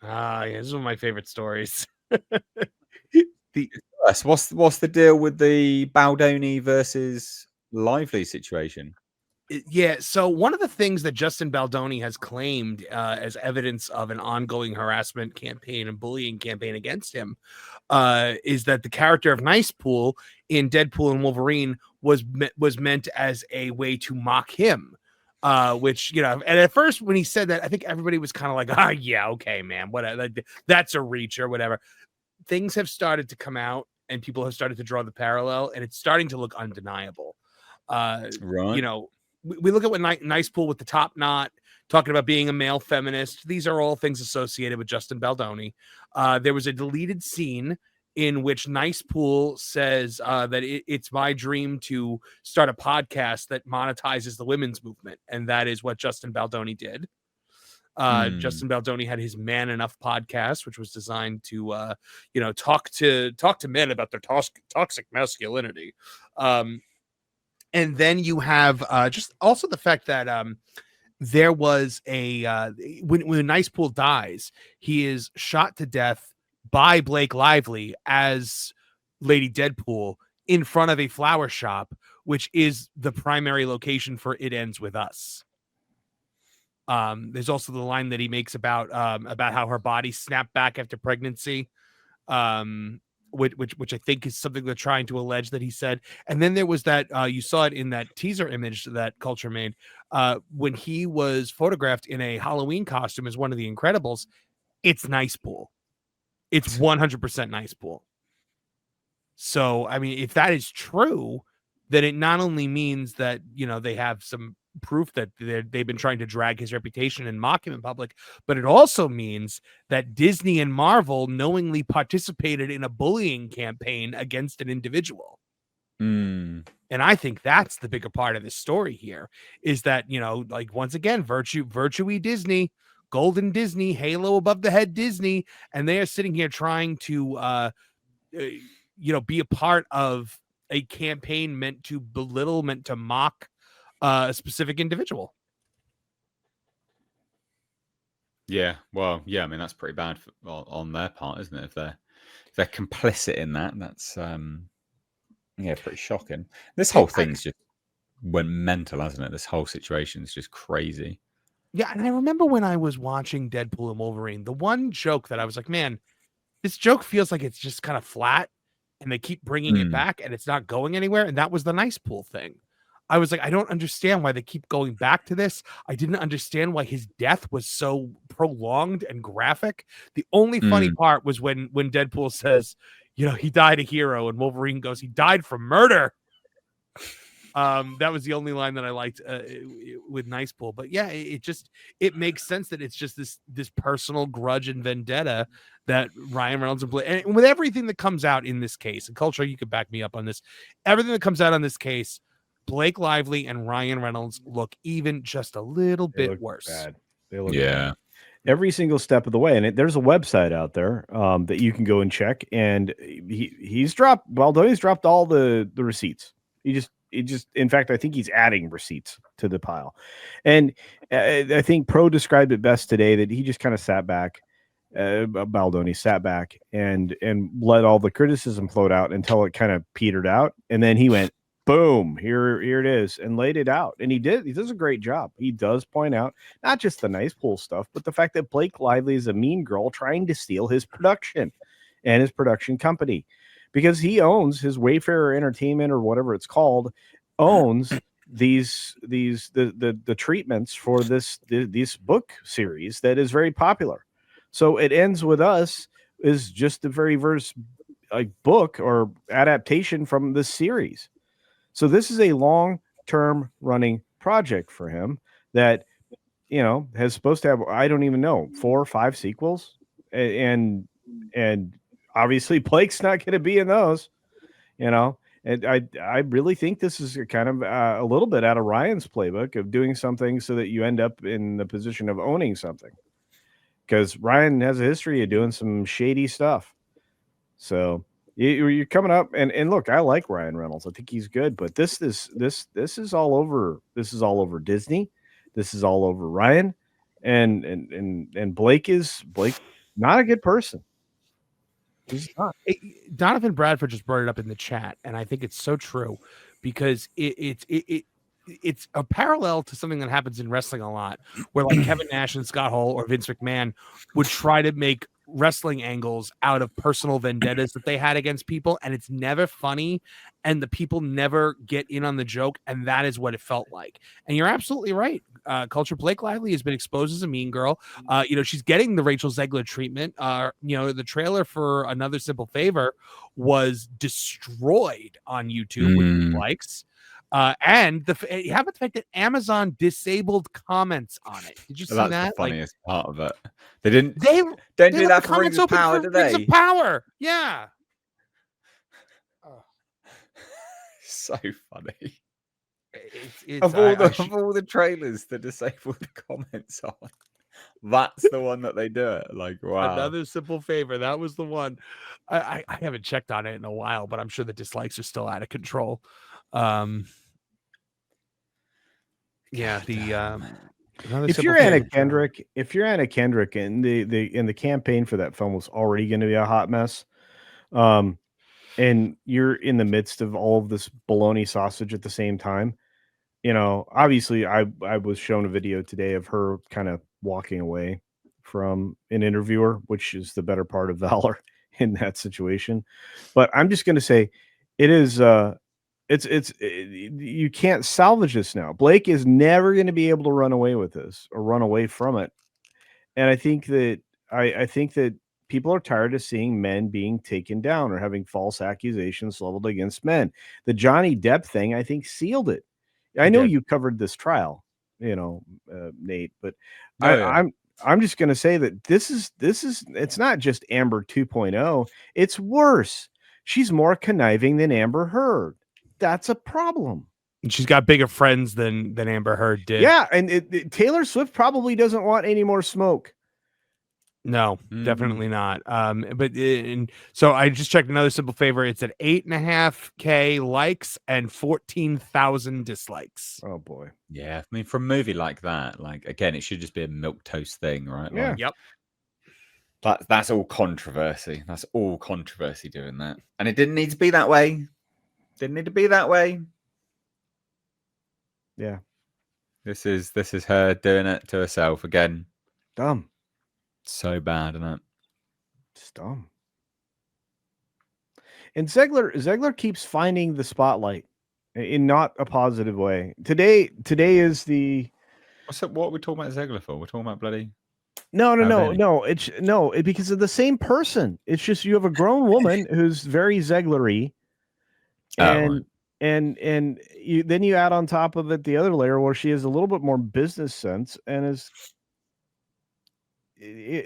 Yeah, this is one of my favorite stories. the What's the deal with the Baldoni versus Lively situation? Yeah, so one of the things that Justin Baldoni has claimed as evidence of an ongoing harassment campaign and bullying campaign against him is that the character of Nicepool in Deadpool and Wolverine was meant as a way to mock him. Which, you know, and at first when he said that, I think everybody was kind of like, "Ah, yeah, okay, man, whatever, that's a reach or whatever." Things have started to come out, and people have started to draw the parallel, and it's starting to look undeniable. Right. You know, we look at what Nicepool with the top knot, talking about being a male feminist. These are all things associated with Justin Baldoni. There was a deleted scene in which Nicepool says that it's my dream to start a podcast that monetizes the women's movement, and that is what Justin Baldoni did. Justin Baldoni had his Man Enough podcast, which was designed to, you know, talk to men about their toxic masculinity. And then you have just also the fact that there was a when Nicepool dies, he is shot to death by Blake Lively as Lady Deadpool in front of a flower shop, which is the primary location for It Ends With Us. There's also the line that he makes about how her body snapped back after pregnancy, which I think is something they're trying to allege that he said. And then there was that you saw it in that teaser image that Culture made when he was photographed in a Halloween costume as one of the Incredibles. It's Nicepool. It's 100% Nicepool. So, I mean, if that is true, then it not only means that, you know, they have some proof that they've been trying to drag his reputation and mock him in public, but it also means that Disney and Marvel knowingly participated in a bullying campaign against an individual. Mm. And I think that's the bigger part of this story here is that, you know, like once again, virtue-y Disney, golden Disney, halo above the head Disney, and they are sitting here trying to you know, be a part of a campaign meant to belittle, meant to mock a specific individual. Yeah, well, yeah. I mean, that's pretty bad on their part, isn't it? If they're complicit in that, that's yeah, pretty shocking. This whole thing's just went mental, hasn't it? This whole situation is just crazy. Yeah, and I remember when I was watching Deadpool and Wolverine, the one joke that I was like, man, this joke feels like it's just kind of flat and they keep bringing it back and it's not going anywhere. And that was the Nicepool thing. I was like, I don't understand why they keep going back to this. I didn't understand why his death was so prolonged and graphic. The only funny part was when Deadpool says, you know, he died a hero, and Wolverine goes, he died from murder. That was the only line that I liked with Nicepool. But yeah, it makes sense that it's just this personal grudge and vendetta that Ryan Reynolds and with everything that comes out in this case, and Culture, you could back me up on this. Everything that comes out on this case, Blake Lively and Ryan Reynolds look even just a little bit worse. Bad. They look bad. Every single step of the way. And there's a website out there that you can go and check. And he's dropped, Baldoni's dropped all the receipts. In fact, I think he's adding receipts to the pile. And I think Pro described it best today that he just kind of sat back. Baldoni sat back and let all the criticism float out until it kind of petered out. And then he went, boom, here it is, and laid it out. And he does a great job. He does point out not just the Nicepool stuff, but the fact that Blake Lively is a mean girl trying to steal his production and his production company, because he owns his Wayfarer Entertainment, or whatever it's called, owns the treatments for this book series that is very popular. So It Ends With Us is just the very first book or adaptation from this series. So this is a long-term running project for him that, you know, has supposed to have, I don't even know, 4 or 5 sequels. And obviously Blake's not going to be in those, you know. And I really think this is kind of a little bit out of Ryan's playbook of doing something so that you end up in the position of owning something. Because Ryan has a history of doing some shady stuff. So you're coming up, and look, I like Ryan Reynolds. I think he's good, but this is all over. This is all over Disney. This is all over Ryan, and Blake not a good person. He's not. Donovan Bradford just brought it up in the chat, and I think it's so true because it's a parallel to something that happens in wrestling a lot, where like Kevin Nash and Scott Hall or Vince McMahon would try to make wrestling angles out of personal vendettas that they had against people, and it's never funny, and the people never get in on the joke, and that is what it felt like. And you're absolutely right. Culture Blake Lively has been exposed as a mean girl. She's getting the Rachel Zegler treatment. The trailer for Another Simple Favor was destroyed on YouTube with likes. And how about the fact that Amazon disabled comments on it? Did you see that? That's the funniest part of it. They didn't. They don't do that for Rings of Power, do they? Rings of Power, yeah. So funny. It's of all the trailers that disable the comments on, that's the one that they do it. Like, wow. Another Simple Favor. That was the one. I haven't checked on it in a while, but I'm sure the dislikes are still out of control. Yeah, if you're Anna Kendrick, and the campaign for that film was already going to be a hot mess, and you're in the midst of all of this bologna sausage at the same time, obviously I was shown a video today of her kind of walking away from an interviewer, which is the better part of valor in that situation. But I'm just going to say it is, you can't salvage this now. Blake is never going to be able to run away with this or run away from it. And I think that I think that people are tired of seeing men being taken down or having false accusations leveled against men. The Johnny Depp thing, I think, sealed it. I know you covered this trial, Nate, but I'm just going to say that this is it's not just Amber 2.0. It's worse. She's more conniving than Amber Heard. That's a problem. And she's got bigger friends than Amber Heard did. Yeah, and Taylor Swift probably doesn't want any more smoke. No, definitely not. So I just checked Another Simple Favor. It's at 8.5K likes and 14,000 dislikes. Oh boy. Yeah, I mean, for a movie like that, like again, it should just be a milquetoast thing, right? Yeah. Like, yep. That's all controversy. That's all controversy doing that, and it didn't need to be that way. Didn't need to be that way. Yeah. This is her doing it to herself again. Dumb. So bad, isn't it? It's dumb. And Zegler keeps finding the spotlight in not a positive way. Today is the. What are we talking about Zegler for? We're talking about bloody. No. It's because of the same person. It's just you have a grown woman who's very Zeglery, and then you add on top of it the other layer where she has a little bit more business sense and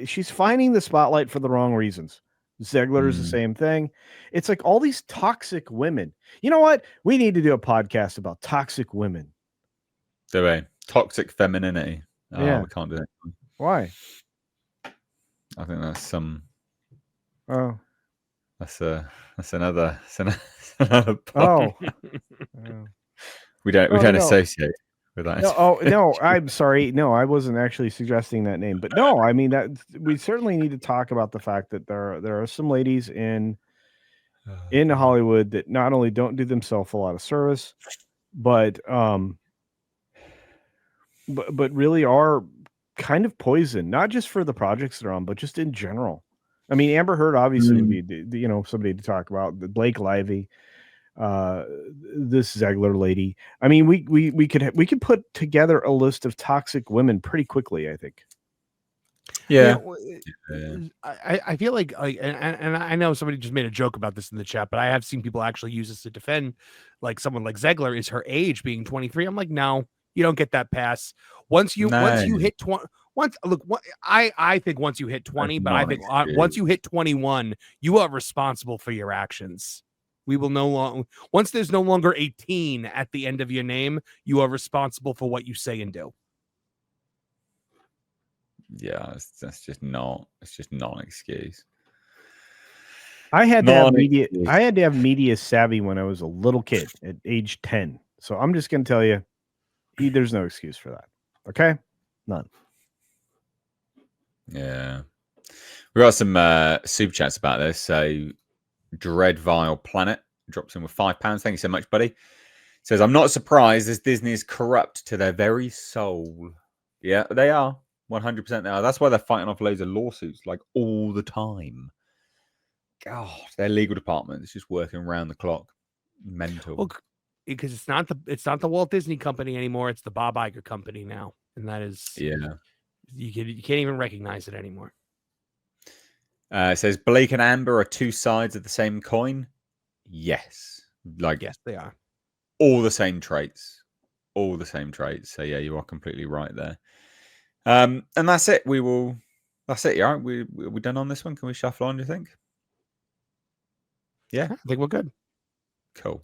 she's finding the spotlight for the wrong reasons. Zegler is the same thing. It's like all these toxic women. You know what? We need to do a podcast about toxic women. Do we? Toxic femininity. Oh, yeah. We can't do that. Why? I think that's some. Oh. That's another point. Oh. We don't associate. No, I'm sorry. No, I wasn't actually suggesting that name. But no, I mean that we certainly need to talk about the fact that there are some ladies in Hollywood that not only don't do themselves a lot of service, but really are kind of poison, not just for the projects they're on, but just in general. I mean, Amber Heard obviously would be somebody to talk about. Blake Lively. This Zegler lady. I mean, we could put together a list of toxic women pretty quickly, I think. Yeah. I feel like and I know somebody just made a joke about this in the chat, but I have seen people actually use this to defend like someone like Zegler is her age being 23. I'm like, no, you don't get that pass. Once you hit 20, I think once you hit 20, but I think once you hit 21, you are responsible for your actions. We will no longer, once there's no longer 18 at the end of your name, you are responsible for what you say and do. Yeah, it's just not an excuse. I had to have media savvy when I was a little kid at age 10. So I'm just going to tell you, there's no excuse for that. Okay? None. Yeah. We got some super chats about this. So Dread Vile Planet drops in with £5. Thank you so much, buddy. Says, I'm not surprised as Disney is corrupt to their very soul. Yeah, they are. 100% they are. That's why they're fighting off loads of lawsuits like all the time. God, their legal department is just working around the clock. Mental. Well, because it's not the Walt Disney Company anymore. It's the Bob Iger Company now, and that is you can't even recognize it anymore. It says Blake and Amber are two sides of the same coin. Yes, yes, they are. All the same traits. All the same traits. So yeah, you are completely right there. And that's it. That's it. Yeah, we're done on this one. Can we shuffle on? Do you think? Yeah, I think we're good. Cool.